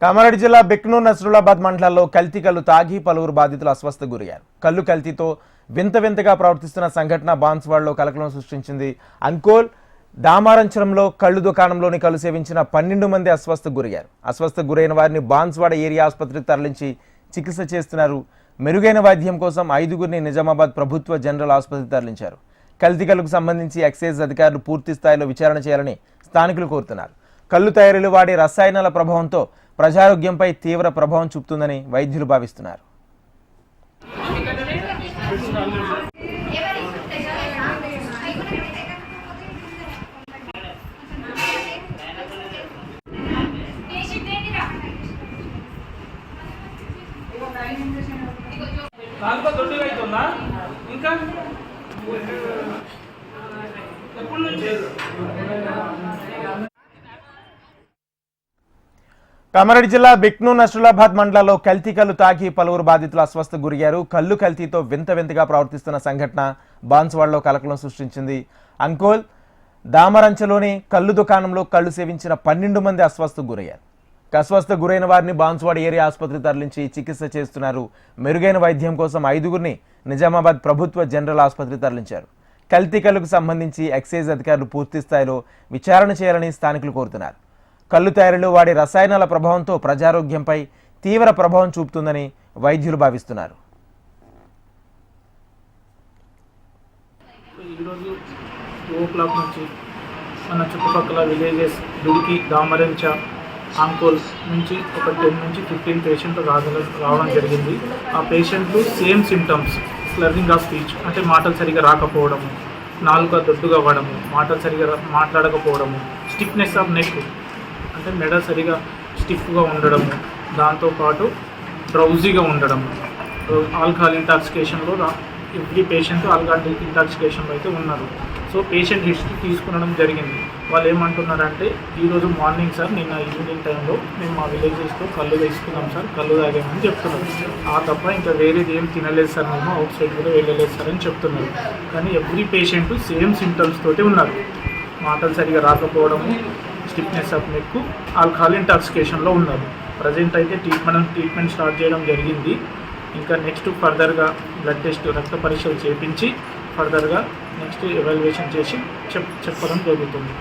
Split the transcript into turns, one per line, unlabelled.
కామారెడ్డి జిల్లా బిక్నూర్ నస్రులాబాద్ మండలాల్లో కల్తీ కల్లు తాగి పలువురు బాధితులు అస్వస్థకు గురయ్యారు. కల్లు కల్తీతో వింతగా ప్రవర్తిస్తున్న సంఘటన బాన్స్వాడలో కలకలం సృష్టించింది. అంకోల్ దామారంచరంలో కళ్ళు దుకాణంలోని కళ్ళు సేవించిన 12 మంది అస్వస్థకు గురయ్యారు. అస్వస్థకు గురైన వారిని బాన్స్వాడ ఏరియా ఆసుపత్రికి తరలించి చికిత్స చేస్తున్నారు. మెరుగైన వైద్యం కోసం 5గురిని నిజామాబాద్ ప్రభుత్వ జనరల్ ఆసుపత్రికి తరలించారు. కల్తీ కల్లుకు సంబంధించి ఎక్సైజ్ అధికారులు పూర్తి స్థాయిలో విచారణ చేయాలని స్థానికులు కోరుతున్నారు. కల్లు తయారీలు వాడే రసాయనాల ప్రభావంతో ప్రజారోగ్యంపై తీవ్ర ప్రభావం చూపుతుందని వైద్యులు భావిస్తున్నారు. కామారెడ్డి జిల్లా బిక్నూర్ నస్రులాబాద్ మండలాల్లో కల్తీ కల్లు తాగి పలువురు బాధితులు అస్వస్థకు గురయ్యారు. కల్లు కల్తీతో వింతగా ప్రవర్తిస్తున్న సంఘటన బాన్స్వాడలో కలకలం సృష్టించింది. అంకోల్ దామరంచలోని కళ్ళు దుకాణంలో కళ్ళు సేవించిన 12 మంది అస్వస్థకు గురయ్యారు. అస్వస్థకు గురైన వారిని బాన్స్వాడ ఏరియా ఆసుపత్రికి తరలించి చికిత్స చేస్తున్నారు. మెరుగైన వైద్యం కోసం 5గురిని నిజామాబాద్ ప్రభుత్వ జనరల్ ఆసుపత్రికి తరలించారు. కల్తీ కల్లుకు సంబంధించి ఎక్సైజ్ అధికారులు పూర్తి స్థాయిలో విచారణ చేయాలని స్థానికులు కోరుతున్నారు. కల్లు తయారీలో వాడే రసాయనాల ప్రభావంతో ప్రజారోగ్యంపై తీవ్ర ప్రభావం చూపుతుందని వైద్యులు భావిస్తున్నారు.
ఈరోజు 2 o'clock నుంచి మన చుట్టుపక్కల విలేజెస్ దుడికి దామరంచ అంకోల్ నుంచి ఒక 10 నుంచి 15 పేషెంట్లు రావడం జరిగింది. ఆ పేషెంట్లు సేమ్ సిమ్టమ్స్, స్లర్రింగ్ ఆఫ్ స్పీచ్ అంటే మాటలు సరిగా రాకపోవడము, నాలుక దొడ్డుగా అవ్వడము, మాటలు సరిగా మాట్లాడకపోవడము, స్టిఫ్నెస్ ఆఫ్ నెక్ అంటే మెడ సరిగా స్టిఫ్గా ఉండడము, దాంతోపాటు డ్రౌజీగా ఉండడము, ఆల్కహాల్ ఇంటాక్సికేషన్లో ఎవ్రీ పేషెంట్ ఆల్కహాల్ ఇంటాక్సికేషన్లో అయితే ఉన్నారు. సో పేషెంట్ హిస్టరీ తీసుకునడం జరిగింది. వాళ్ళు ఏమంటున్నారంటే ఈరోజు మార్నింగ్ సార్ నిన్న ఈవినింగ్ టైంలో మేము మా విలేజెస్లో కళ్ళు తీసుకున్నాం సార్, కళ్ళు తాగామని చెప్తున్నారు. ఆ తప్ప ఇంకా వేరేది ఏం తినలేదు సార్, మేము అవుట్ సైడ్ కూడా వెళ్ళలేదు సార్ అని చెప్తున్నారు. కానీ ఎవ్రీ పేషెంట్ సేమ్ సిమ్టమ్స్ తోటి ఉన్నారు. మాటలు సరిగా రాకపోవడము, స్టిఫ్నెస్ ఆఫ్ నెక్, ఆల్కహాల్ ఇంటాక్సికేషన్లో ఉన్నారు. ప్రజెంట్ అయితే ట్రీట్మెంట్ స్టార్ట్ చేయడం జరిగింది. ఇంకా నెక్స్ట్ ఫర్దర్గా బ్లడ్ టెస్ట్, రక్త పరీక్షలు చేయించి ఫర్దర్గా నెక్స్ట్ ఎవాల్యుయేషన్ చేసి చెప్పడం జరుగుతుంది.